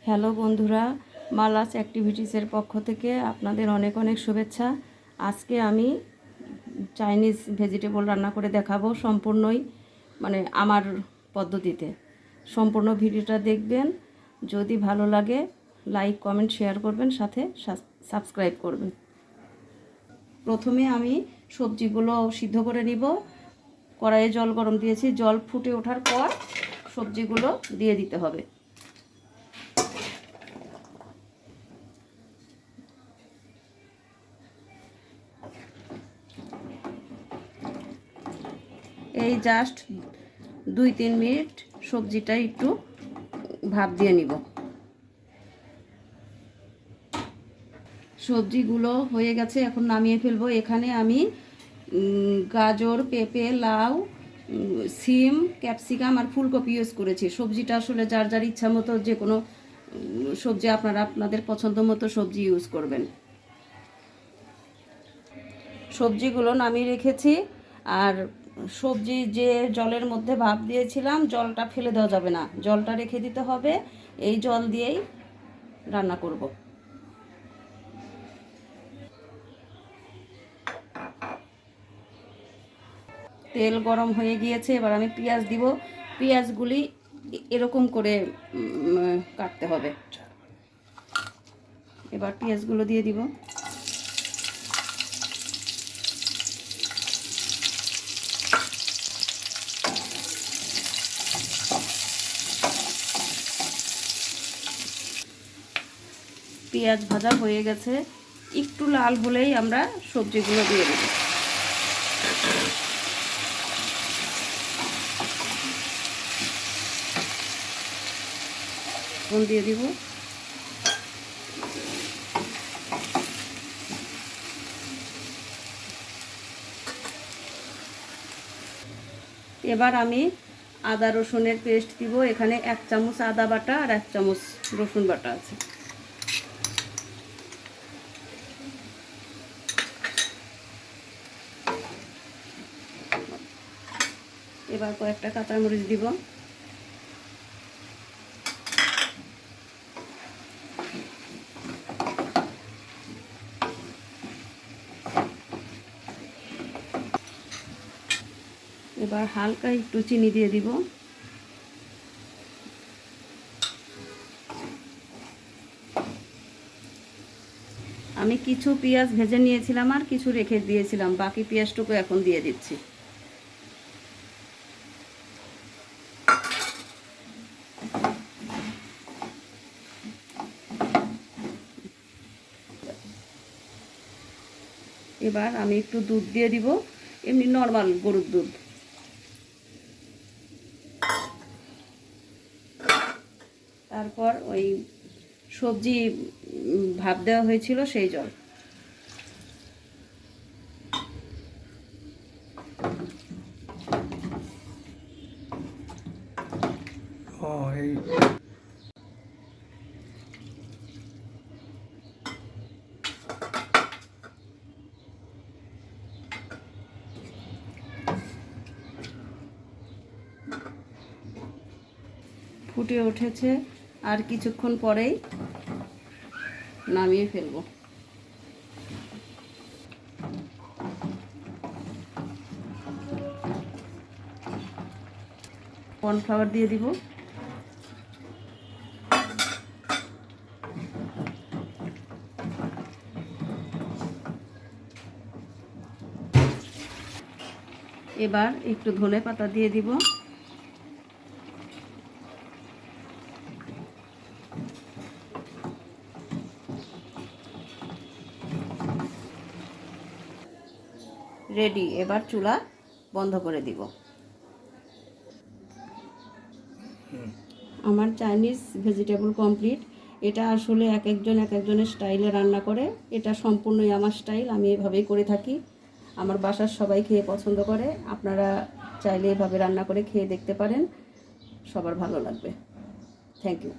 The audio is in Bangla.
হ্যালো বন্ধুরা, মালাস অ্যাক্টিভিটিসের পক্ষ থেকে আপনাদের অনেক অনেক শুভেচ্ছা। আজকে আমি চাইনিজ ভেজিটেবল রান্না করে দেখাবো, সম্পূর্ণই আমার পদ্ধতিতে। সম্পূর্ণ ভিডিওটা দেখবেন। যদি ভালো লাগে লাইক কমেন্ট শেয়ার করবেন, সাথে সাবস্ক্রাইব করবেন। প্রথমে আমি সবজিগুলো সিদ্ধ করে নিব। কড়াইয়ে জল গরম দিয়েছি, জল ফুটে ওঠার পর সবজিগুলো দিয়ে দিতে হবে। এই জাস্ট 2-3 মিনিট সবজিটা একটু ভাপ দিয়ে নিব। সবজিগুলো হয়ে গেছে, এখন নামিয়ে ফেলবো। এখানে আমি গাজর, পেঁপে, লাউ, সিম, ক্যাপসিকাম আর ফুলকপি ইউজ করেছি। সবজিটা আসলে যার যার ইচ্ছা মতো যে কোনো সবজি আপনাদের পছন্দ মতো সবজি ইউজ করবেন। সবজিগুলো নামিয়ে রেখেছি। আর সবজি যে জলের মধ্যে ভাপ দিয়েছিলাম, জলটা ফেলে দেওয়া যাবে না, জলটা রেখে দিতে হবে। এই জল দিয়েই রান্না করব। তেল গরম হয়ে গিয়েছে, এবার আমি পেঁয়াজ দিব। পেঁয়াজগুলি এরকম করে কাটতে হবে। এবার পেঁয়াজগুলো দিয়ে দিব। পেঁয়াজ ভাজা হয়ে গেছে, একটু লাল হলেই আমরা সবজিগুলো দিয়ে দেব। দিয়ে দিব। এবার আমি আদা রসুনের পেস্ট দিব। এখানে 1 চামচ আদা বাটা আর 1 চামচ রসুন বাটা আছে। এবার কয়েকটা কাঁচামরিচ দিব। এবার হালকা একটু চিনি দিয়ে দিব। আমি কিছু পেঁয়াজ ভেজে নিয়েছিলাম আর কিছু রেখে দিয়েছিলাম, বাকি পেঁয়াজটুকু এখন দিয়ে দিচ্ছি। এবার আমি একটু দুধ দিয়ে দিব, এমনি নর্মাল গরুর দুধ। তারপর ওই সবজি ভাপ দেওয়া হয়েছিল সেই জল। ফুটে উঠেছে, আর কিছুক্ষণ পরেই নামিয়ে ফেলব। কর্নফ্লাওয়ার দিয়ে দিব। এবার একটু ধনে পাতা দিয়ে দিব। রেডি। এবার চুলা বন্ধ করে দিব। আমার চাইনিজ ভেজিটেবল কমপ্লিট। এটা আসলে এক একজনের স্টাইলে রান্না করে, এটা সম্পূর্ণই আমার স্টাইল, আমি এভাবেই করে থাকি। আমার বাসার সবাই খেয়ে পছন্দ করে। আপনারা চাইলে এভাবে রান্না করে খেয়ে দেখতে পারেন, সবার ভালো লাগবে। Thank you.